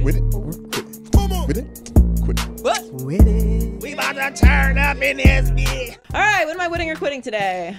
Wit it or quit it. Wit it, quit it. What? Wit it. We about to turn up in this bitch. All right, what am I winning or quitting today?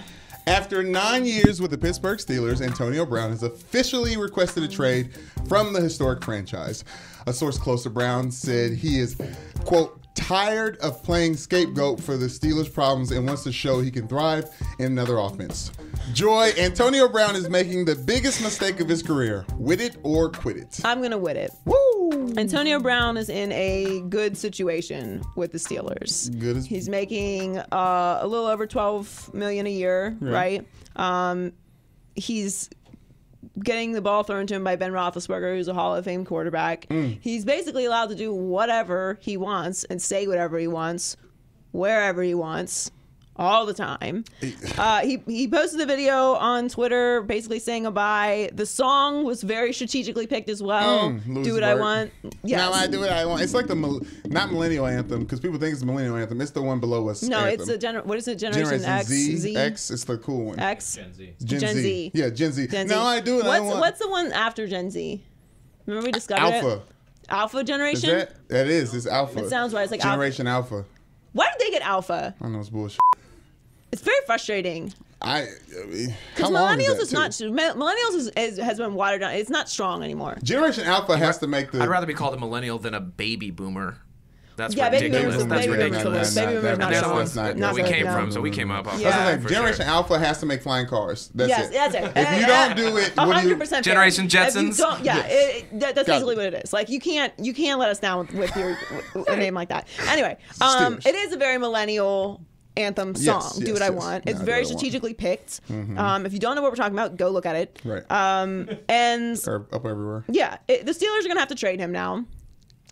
After 9 years with the Pittsburgh Steelers, Antonio Brown has officially requested a trade from the historic franchise. A source close to Brown said he is, quote, tired of playing scapegoat for the Steelers' problems and wants to show he can thrive in another offense. Joy, Antonio Brown is making the biggest mistake of his career. Wit it or quit it. I'm going to wit it. Woo! Antonio Brown is in a good situation with the Steelers. Good as He's making a little over $12 million a year, right? He's getting the ball thrown to him by Ben Roethlisberger, who's a Hall of Fame quarterback. He's basically allowed to do whatever he wants and say whatever he wants, wherever he wants, all the time. He posted a video on Twitter basically saying goodbye. The song was very strategically picked as well. Do what I want. Yes. Now I do what I want. It's like the not millennial anthem, because people think it's the millennial anthem. It's the one below us. No, anthem. it's a what is it? Generation X, Z? X. It's the cool one. X. Gen Z. Gen Gen Z. Z. Yeah, Gen Z. Gen Z. Now I do what I want. What's the one after Gen Z? Remember we discovered Alpha. it? Alpha Is generation? that is. It's Alpha. It sounds right. It's like Generation Alpha. Why did they get Alpha? I know it's bullshit. It's very frustrating. Because Millennials is not. Millennials has been watered down. It's not strong anymore. Generation Alpha has to make the. I'd rather be called a millennial than a baby boomer. That's Baby ridiculous. boomers. That's Baby boomers. ridiculous. Baby boomers not strong. That's we really, came no. from, so we came up. Yeah. That's the thing. For Generation sure. Alpha has to make flying cars. That's Yes, it. that's it. If you don't do it, what do you? 100% fair. Generation If you Jetsons? don't- Yeah, Yes. that's Got basically it. what it is. Like you can't let us down with your a name like that. Anyway, Steelers. it is a very millennial anthem song. Yes, Do yes, what I yes. want. No, It's do very what I want. strategically picked. If you don't know what we're talking about, go look at it. Right. And Or up everywhere. yeah, the Steelers are going to have to trade him now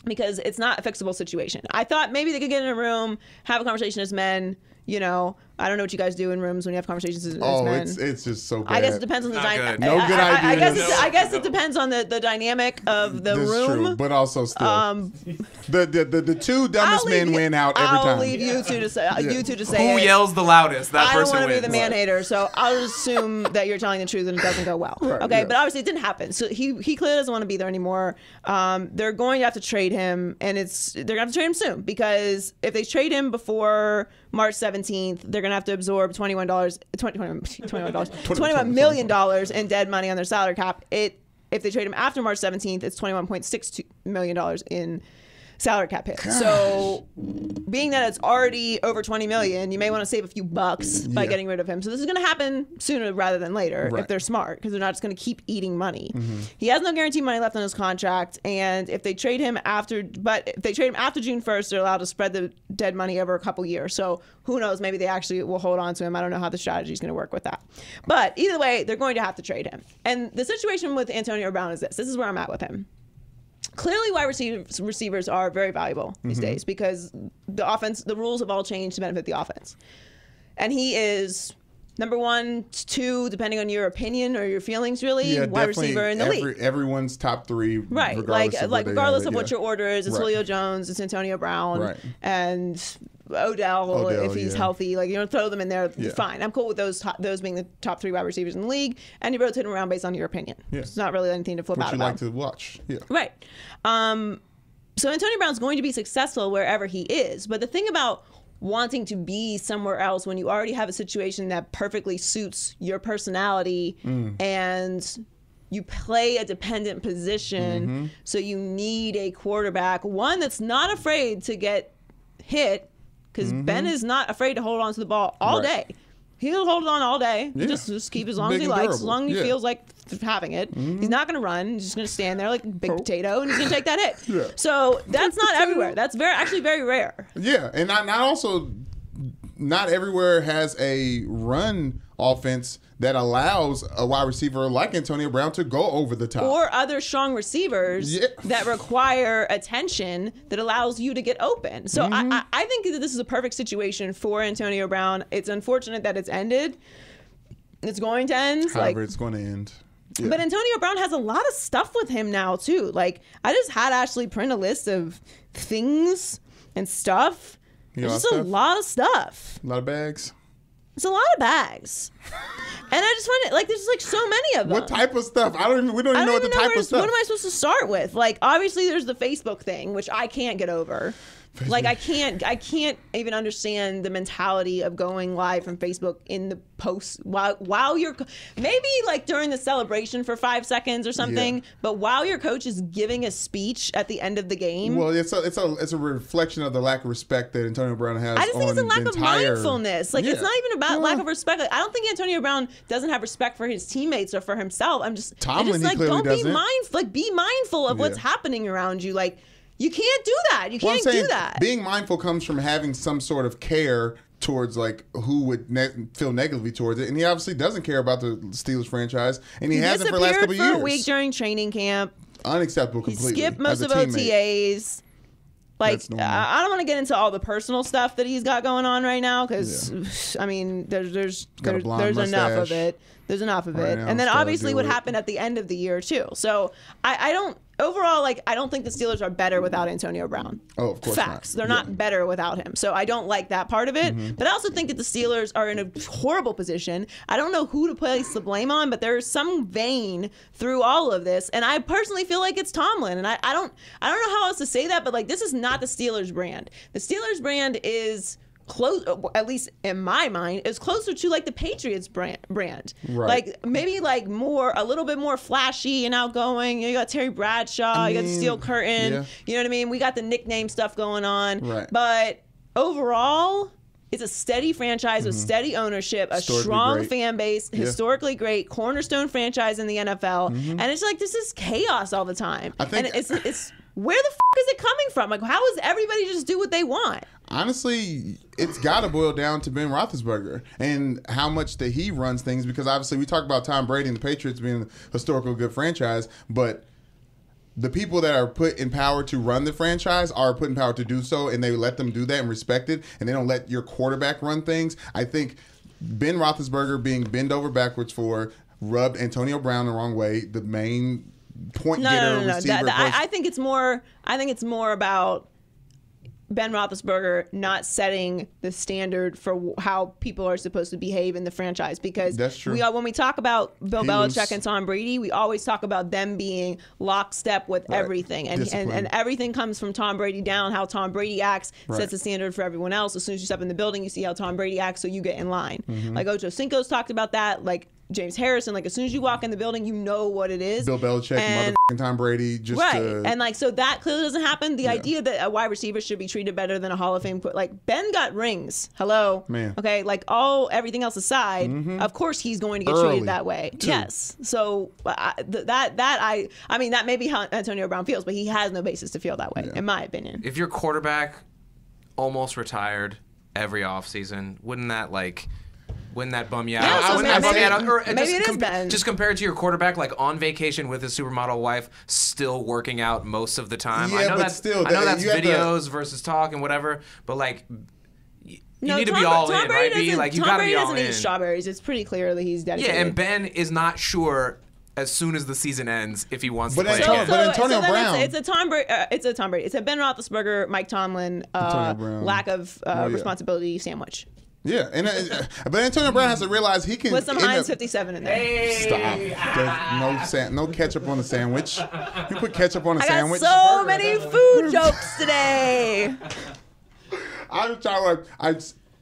because it's not a fixable situation. I thought maybe they could get in a room, have a conversation as men. You know, I don't know what you guys do in rooms when you have conversations as men. It's just so bad. I guess it depends on the Not dynamic. good. No good ideas. I guess it depends on the dynamic of the This is room. true, but also still, the two dumbest men win out every time. I'll leave you two to say. You two to say. Who it. yells the loudest? That I don't person want to be wins. the man hater, so I'll assume that you're telling the truth and it doesn't go well. Right, Okay, yeah. but obviously it didn't happen. So he clearly doesn't want to be there anymore. They're going to have to trade him, and they're going to have to trade him soon because if they trade him before March 17th, they're going to have to absorb $21 million in dead money on their salary cap. If they trade him after March 17th, it's $21.62 million in salary cap hit. So being that it's already over $20 million, you may want to save a few bucks by getting rid of him. So this is going to happen sooner rather than later Right. if they're smart, because they're not just going to keep eating money. He has no guaranteed money left on his contract, and if they trade him after June 1st, they're allowed to spread the dead money over a couple years. So who knows? Maybe they actually will hold on to him. I don't know how the strategy is going to work with that. But either way, they're going to have to trade him. And the situation with Antonio Brown is this. This is where I'm at with him. Clearly, wide receivers are very valuable these days because the rules have all changed to benefit the offense. And he is number 1, 2, depending on your opinion or your feelings, really, Yeah, wide definitely receiver in the league. Everyone's top 3, Right, regardless of what your order is, it's Julio Jones, it's Antonio Brown, and Odell if he's healthy. Like, you don't throw them in there, fine. I'm cool with those being the top 3 wide receivers in the league, and you rotate them around based on your opinion. It's not really anything to flip out What you about. like to watch. Yeah. Right. So Antonio Brown's going to be successful wherever he is, but the thing about wanting to be somewhere else when you already have a situation that perfectly suits your personality and you play a dependent position, so you need a quarterback, one that's not afraid to get hit, because Ben is not afraid to hold on to the ball all day. He'll hold on all day. Yeah. Just keep as long as Big he and likes, durable. as long as he feels like having it. He's not going to run. He's just going to stand there like a big potato, and he's going to take that hit. Yeah. So that's not everywhere. That's actually very rare. Yeah, and not everywhere has a run offense that allows a wide receiver like Antonio Brown to go over the top. Or other strong receivers that require attention that allows you to get open. So I think that this is a perfect situation for Antonio Brown. It's unfortunate that it's ended. It's going to end. However, it's going to end. Yeah. But Antonio Brown has a lot of stuff with him now, too. Like, I just had Ashley print a list of things and stuff. There's just a lot of stuff. A lot of bags. It's a lot of bags. And I just find it, like, there's, like, so many of them. What type of stuff? We don't even know what the type of stuff. What am I supposed to start with? Like, obviously, there's the Facebook thing, which I can't get over. Facebook. Like, I can't even understand the mentality of going live from Facebook in the post while you're maybe like during the celebration for 5 seconds or something, but while your coach is giving a speech at the end of the game. Well, it's a reflection of the lack of respect that Antonio Brown has. I just think it's a lack of mindfulness. Like, it's not even about lack of respect. Like, I don't think Antonio Brown doesn't have respect for his teammates or for himself. Tomlin, like, don't be mindful. Like, be mindful of what's happening around you. Like, you can't do that. You can't do that. Being mindful comes from having some sort of care towards, like, who would feel negatively towards it. And he obviously doesn't care about the Steelers franchise. And he hasn't for the last couple of years. He disappeared for a week during training camp. Unacceptable completely. He skipped most of OTAs. Like, I don't want to get into all the personal stuff that he's got going on right now because, I mean, there's enough of it. There's enough of it. And then obviously what happened at the end of the year, too. So I don't, overall, like, I don't think the Steelers are better without Antonio Brown. Oh, of course Facts. not. They're not better without him. So I don't like that part of it. But I also think that the Steelers are in a horrible position. I don't know who to place the blame on, but there's some vein through all of this. And I personally feel like it's Tomlin. And I don't know how else to say that, but, like, this is not the Steelers brand. The Steelers brand is close, at least in my mind, is closer to, like, the Patriots brand. Right. Like, maybe, like, a little bit more flashy and outgoing. You got Terry Bradshaw, you got the Steel Curtain. You know what I mean? We got the nickname stuff going on. Right. But overall, it's a steady franchise with steady ownership, a strong fan base, historically great, cornerstone franchise in the NFL. And it's like, this is chaos all the time. And it's where the is it coming from? Like, how does everybody just do what they want? Honestly, it's got to boil down to Ben Roethlisberger and how much that he runs things, because obviously we talk about Tom Brady and the Patriots being a historical good franchise, but the people that are put in power to run the franchise are put in power to do so, and they let them do that and respect it, and they don't let your quarterback run things. I think Ben Roethlisberger being bent over backwards for rubbed Antonio Brown the wrong way. The main point getter, receiver. I think it's more about Ben Roethlisberger not setting the standard for how people are supposed to behave in the franchise. Because that's true. When we talk about Bill Belichick and Tom Brady, we always talk about them being lockstep with everything. And everything comes from Tom Brady down. How Tom Brady acts sets the standard for everyone else. As soon as you step in the building, you see how Tom Brady acts, so you get in line. Like Ocho Cinco's talked about that. Like James Harrison, like, as soon as you walk in the building, you know what it is. Bill Belichick, motherfucking Tom Brady, and like, so that clearly doesn't happen. The idea that a wide receiver should be treated better than a Hall of Fame, like, Ben got rings. Hello, man. Okay, like, everything else aside, of course he's going to get treated that way. Too. Yes. So I mean, that may be how Antonio Brown feels, but he has no basis to feel that way, in my opinion. If your quarterback almost retired every offseason, wouldn't that bum you out? Maybe it is Ben. Just compared to your quarterback, like, on vacation with his supermodel wife, still working out most of the time. Yeah, I know but still, I know that's videos versus talk and whatever, but, like, you need to be all in, right? Like, you got to be all in. Tom Brady doesn't eat strawberries. It's pretty clear that he's dedicated. Yeah, and Ben is not sure as soon as the season ends if he wants to play. But Antonio Brown, it's a Tom Brady. It's a Ben Roethlisberger, Mike Tomlin lack of responsibility sandwich. Yeah, but Antonio Brown has to realize he can. With some Heinz 57 in there. Hey. Stop. No ketchup on the sandwich. You put ketchup on a sandwich. I got so many food jokes today.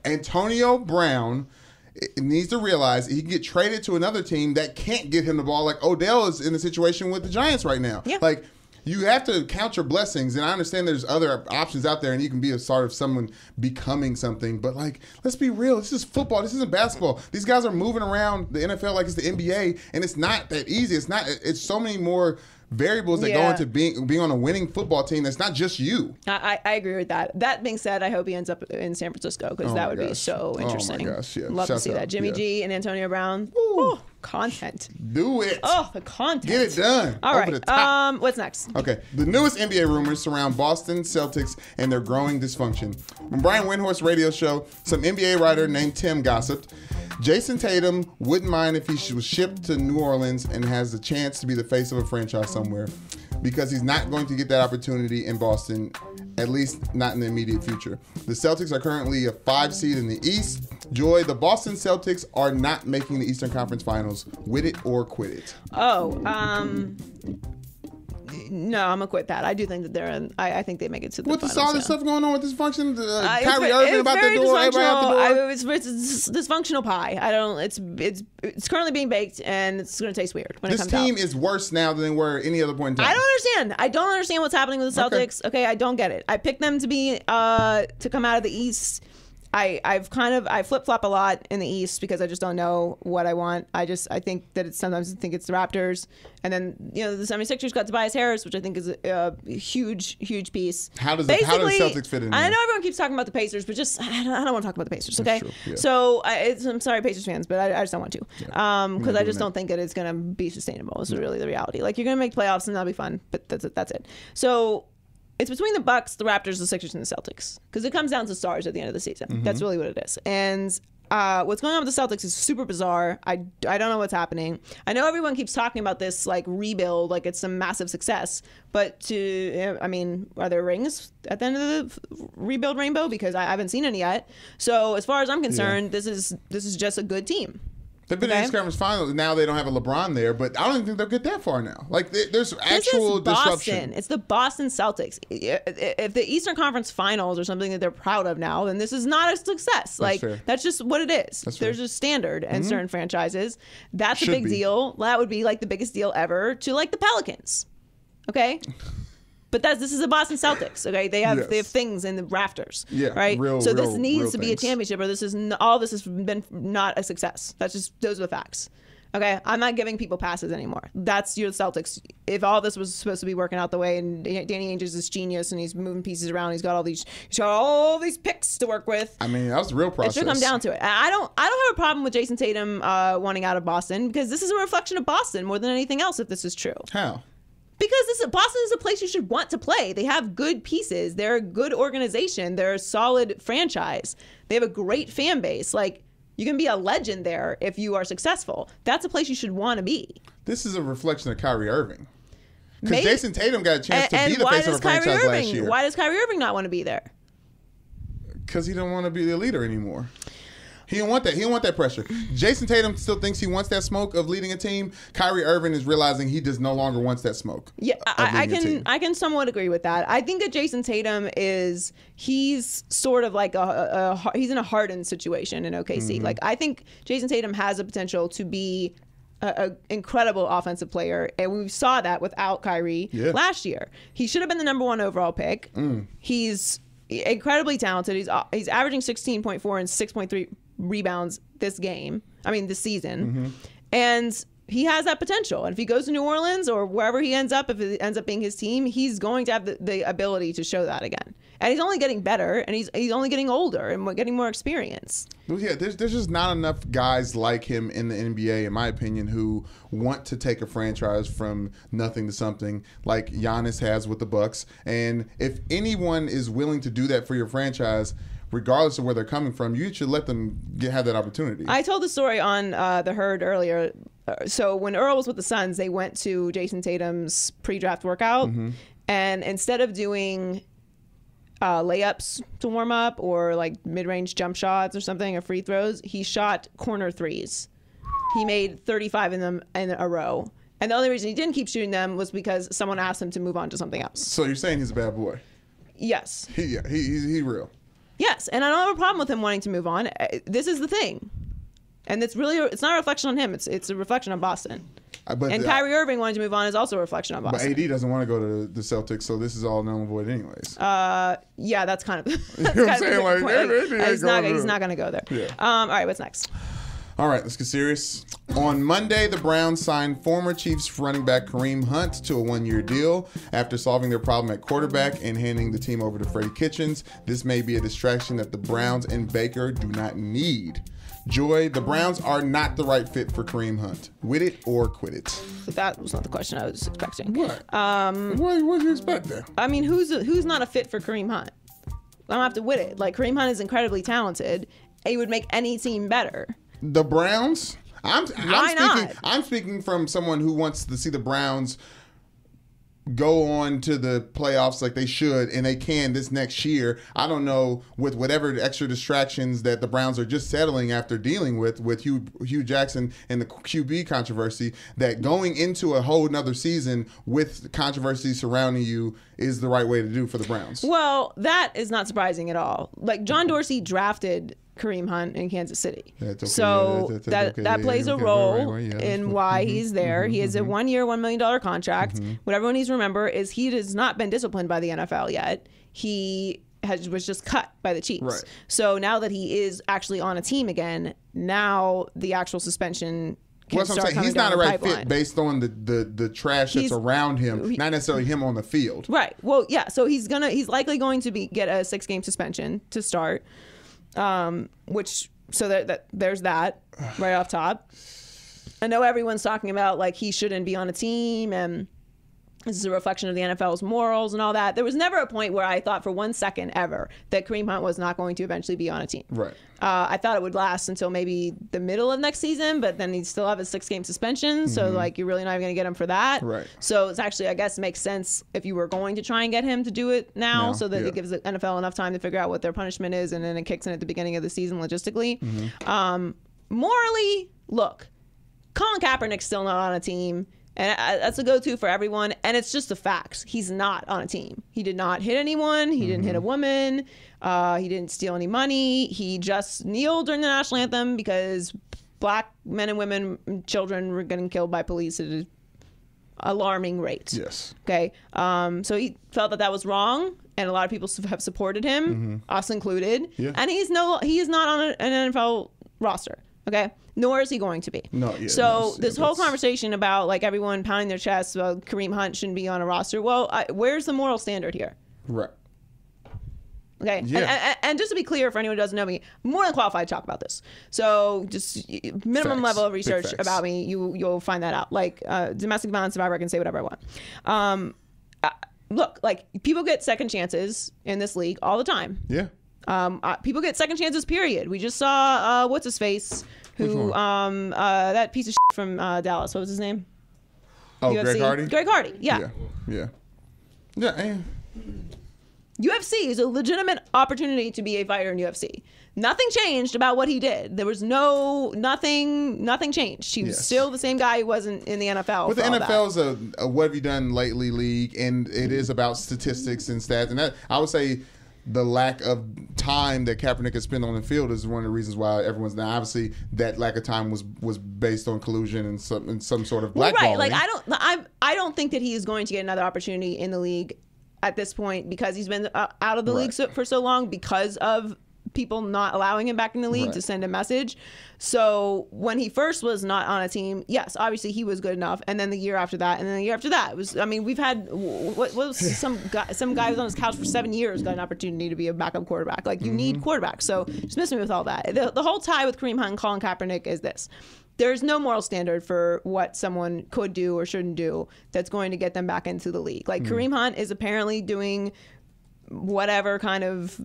Antonio Brown needs to realize he can get traded to another team that can't get him the ball. Like Odell is in a situation with the Giants right now. Yeah. Like, you have to count your blessings, and I understand there's other options out there, and you can be a sort of someone becoming something. But, like, let's be real. This is football. This isn't basketball. These guys are moving around the NFL like it's the NBA, and it's not that easy. It's so many more variables that go into being on a winning football team. That's not just you. I agree with that. That being said, I hope he ends up in San Francisco, because that would be so interesting. Oh my gosh, yeah. Love to see that. Jimmy G and Antonio Brown. Oh, content. Do it. Oh, the content. Get it done. All right. What's next? Okay. The newest NBA rumors surround Boston Celtics and their growing dysfunction. On Brian Windhorst's radio show, some NBA writer named Tim gossiped. Jayson Tatum wouldn't mind if he was shipped to New Orleans and has the chance to be the face of a franchise somewhere. because he's not going to get that opportunity in Boston, at least not in the immediate future. The Celtics are currently a 5 seed in the East. Joy, the Boston Celtics are not making the Eastern Conference Finals. Wit it or quit it. No, I'm gonna quit that. I do think that they're in. I think they make it to the finals. What's all this stuff going on with dysfunction? Kyrie It's Irving about the door, everybody out the door. It's dysfunctional pie. I don't. It's currently being baked, and it's gonna taste weird when it This comes out. team is worse now than they were at any other point in time. I don't understand what's happening with the Celtics. Okay, I don't get it. I picked them to be to come out of the East. I flip flop a lot in the East because I just don't know what I want. I think that sometimes I think it's the Raptors, and then the 76ers got Tobias Harris, which I think is a huge piece. How does the Celtics fit in there? I know everyone keeps talking about the Pacers, but I don't want to talk about the Pacers. Okay, That's true, yeah. So I'm sorry, Pacers fans, but I just don't want to because I just don't think that it's going to be sustainable. Is really the reality. Like, you're going to make playoffs and that'll be fun, but that's it. So. It's between the Bucks, the Raptors, the Sixers, and the Celtics, because it comes down to stars at the end of the season. Mm-hmm. That's really what it is. And what's going on with the Celtics is super bizarre. I don't know what's happening. I know everyone keeps talking about this like rebuild, like it's some massive success. But are there rings at the end of the rebuild rainbow? Because I haven't seen any yet. So as far as I'm concerned, this is just a good team. They've been in the Eastern Conference Finals. Now they don't have a LeBron there, but I don't even think they'll get that far now. Like, there's actual disruption. It's the Boston Celtics. If the Eastern Conference Finals are something that they're proud of now, then this is not a success. That's just what it is. There's a standard in certain franchises. That's a big deal. That would be like the biggest deal ever to like the Pelicans. Okay? But this is the Boston Celtics, okay? They have things in the rafters, right? So this needs to be a championship, or all this has been not a success. Those are the facts, okay? I'm not giving people passes anymore. That's your Celtics. If all this was supposed to be working out the way, and Danny Ainge is this genius, and he's moving pieces around, he's got all these picks to work with. I mean, that was the real process. It should come down to it. I don't have a problem with Jayson Tatum wanting out of Boston, because this is a reflection of Boston more than anything else. If this is true, how? Because Boston is a place you should want to play. They have good pieces. They're a good organization. They're a solid franchise. They have a great fan base. Like, you can be a legend there if you are successful. That's a place you should want to be. This is a reflection of Kyrie Irving. Because Jayson Tatum got a chance to be the face of a franchise last year. Why does Kyrie Irving not want to be there? Because he don't want to be the leader anymore. He don't want that. He don't want that pressure. Jayson Tatum still thinks he wants that smoke of leading a team. Kyrie Irving is realizing he just no longer wants that smoke. Yeah, I can somewhat agree with that. I think that Jayson Tatum he's sort of like he's in a Harden situation in OKC. Mm-hmm. Like, I think Jayson Tatum has the potential to be an incredible offensive player, and we saw that without Kyrie last year. He should have been the number 1 overall pick. He's incredibly talented. He's averaging 16.4 and 6.3 rebounds this season. Mm-hmm. And he has that potential. And if he goes to New Orleans or wherever he ends up, if it ends up being his team, he's going to have the ability to show that again. And he's only getting better, and he's only getting older and getting more experience. Well, yeah, there's just not enough guys like him in the NBA, in my opinion, who want to take a franchise from nothing to something like Giannis has with the Bucks. And if anyone is willing to do that for your franchise, regardless of where they're coming from, you should let them have that opportunity. I told the story on The Herd earlier. So when Earl was with the Suns, they went to Jayson Tatum's pre-draft workout, and instead of doing layups to warm up or like mid-range jump shots or something, or free throws, he shot corner threes. He made 35 of them in a row. And the only reason he didn't keep shooting them was because someone asked him to move on to something else. So you're saying he's a bad boy? Yes. He's real. Yes, and I don't have a problem with him wanting to move on. This is the thing. And it's not a reflection on him. It's a reflection on Boston. And Kyrie Irving wanting to move on is also a reflection on Boston. But AD doesn't want to go to the Celtics, so this is all null and void anyways. Yeah, that's kind of... You know what I'm saying? He's not going to go there. Yeah. All right, what's next? All right, let's get serious. On Monday, the Browns signed former Chiefs running back Kareem Hunt to a 1-year deal after solving their problem at quarterback and handing the team over to Freddie Kitchens. This may be a distraction that the Browns and Baker do not need. Joy, the Browns are not the right fit for Kareem Hunt. Wit it or quit it? That was not the question I was expecting. What? What did you expect then? I mean, who's not a fit for Kareem Hunt? I don't have to wit it. Like, Kareem Hunt is incredibly talented. He would make any team better. The Browns? Why not? I'm speaking from someone who wants to see the Browns go on to the playoffs like they should, and they can this next year. I don't know, with whatever extra distractions that the Browns are just settling after dealing with Hugh Jackson and the QB controversy, that going into a whole nother season with controversy surrounding you is the right way to do for the Browns. Well, that is not surprising at all. Like, John Dorsey drafted Kareem Hunt in Kansas City. That's okay. So That's okay. that plays a role in why he's there. He has a 1 year, $1 million contract. What everyone needs to remember is he has not been disciplined by the NFL yet. He was just cut by the Chiefs. Right. So now that he is actually on a team again, now the actual suspension can That's what I'm start saying. He's coming not down a the right pipeline. fit based on the trash that's around him, not necessarily him on the field. Right. Well, yeah. So he's likely going to get a 6-game suspension to start. There's that right off top. I know everyone's talking about like he shouldn't be on a team and this is a reflection of the NFL's morals and all that. There was never a point where I thought for 1 second ever that Kareem Hunt was not going to eventually be on a team. Right. I thought it would last until maybe the middle of next season, but then he'd still have a 6-game suspension. So like you're really not even going to get him for that. Right. So it's actually, I guess, makes sense if you were going to try and get him to do it now so that it gives the NFL enough time to figure out what their punishment is, and then it kicks in at the beginning of the season logistically. Morally, look, Colin Kaepernick's still not on a team. And that's a go-to for everyone. And it's just the facts. He's not on a team. He did not hit anyone. He didn't hit a woman. He didn't steal any money. He just kneeled during the national anthem because black men and women and children were getting killed by police at an alarming rate. Yes. Okay. So he felt that was wrong. And a lot of people have supported him, us included. Yeah. And he is not on an NFL roster. Okay. Nor is he going to be. This whole conversation about like everyone pounding their chests about Kareem Hunt shouldn't be on a roster. Well, where's the moral standard here? Right. Okay. Yeah. And just to be clear, for anyone who doesn't know me, I'm more than qualified to talk about this. So just minimum level of research about me, you'll find that out. Like domestic violence survivor, I can say whatever I want. Look, like people get second chances in this league all the time. Yeah. People get second chances, period. We just saw what's his face, who that piece of shit from Dallas. What was his name? Oh, UFC? Greg Hardy. Greg Hardy. Yeah. UFC is a legitimate opportunity to be a fighter in UFC. Nothing changed about what he did. There was nothing changed. He was still the same guy who wasn't in the NFL. But the NFL is a what have you done lately league, and it is about statistics and stats. And that, I would say, the lack of time that Kaepernick has spent on the field is one of the reasons why everyone's now. Obviously, that lack of time was based on collusion and some sort of blackballing. Right. Like I don't think that he is going to get another opportunity in the league at this point because he's been out of the league for so long because of people not allowing him back in the league to send a message. So when he first was not on a team, yes, obviously he was good enough. And then the year after that, and then the year after that, it was. I mean, we've had what was some guy was on his couch for 7 years got an opportunity to be a backup quarterback. Like you need quarterbacks. So just miss me with all that. The whole tie with Kareem Hunt and Colin Kaepernick is this. There's no moral standard for what someone could do or shouldn't do that's going to get them back into the league. Like Kareem Hunt is apparently doing whatever kind of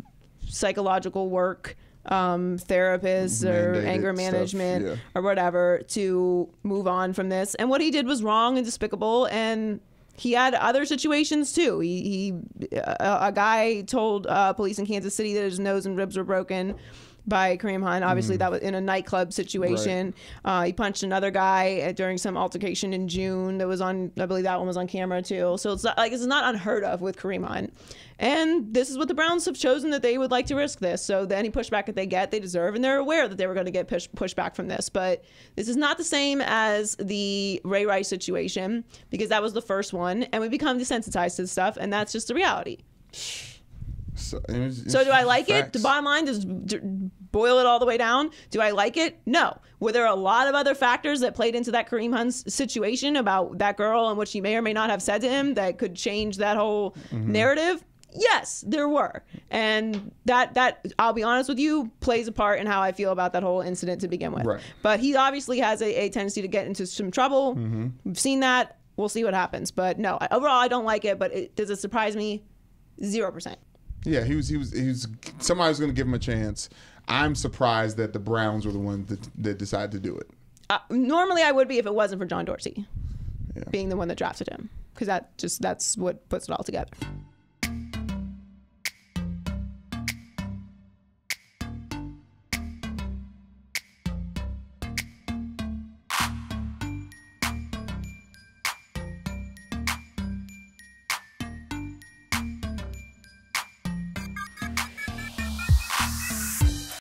psychological work, therapists or anger management or whatever to move on from this. And what he did was wrong and despicable. And he had other situations too. A guy told police in Kansas City that his nose and ribs were broken by Kareem Hunt. Obviously, that was in a nightclub situation. Right. He punched another guy during some altercation in June that was on, I believe that one was on camera too. So it's not unheard of with Kareem Hunt. And this is what the Browns have chosen, that they would like to risk this. So any pushback that they get, they deserve, and they're aware that they were going to get pushback from this. But this is not the same as the Ray Rice situation, because that was the first one, and we become desensitized to this stuff, and that's just the reality. So do I like it? The bottom line is boil it all the way down. Do I like it? No. Were there a lot of other factors that played into that Kareem Hunt situation about that girl and what she may or may not have said to him that could change that whole narrative? Yes, there were. And that I'll be honest with you, plays a part in how I feel about that whole incident to begin with. Right. But he obviously has a tendency to get into some trouble. We've seen that. We'll see what happens. But no, overall, I don't like it. But does it surprise me? 0%. Yeah, he was. Somebody was going to give him a chance. I'm surprised that the Browns were the ones that decided to do it. Normally, I would be if it wasn't for John Dorsey. being the one that drafted him, because that's what puts it all together.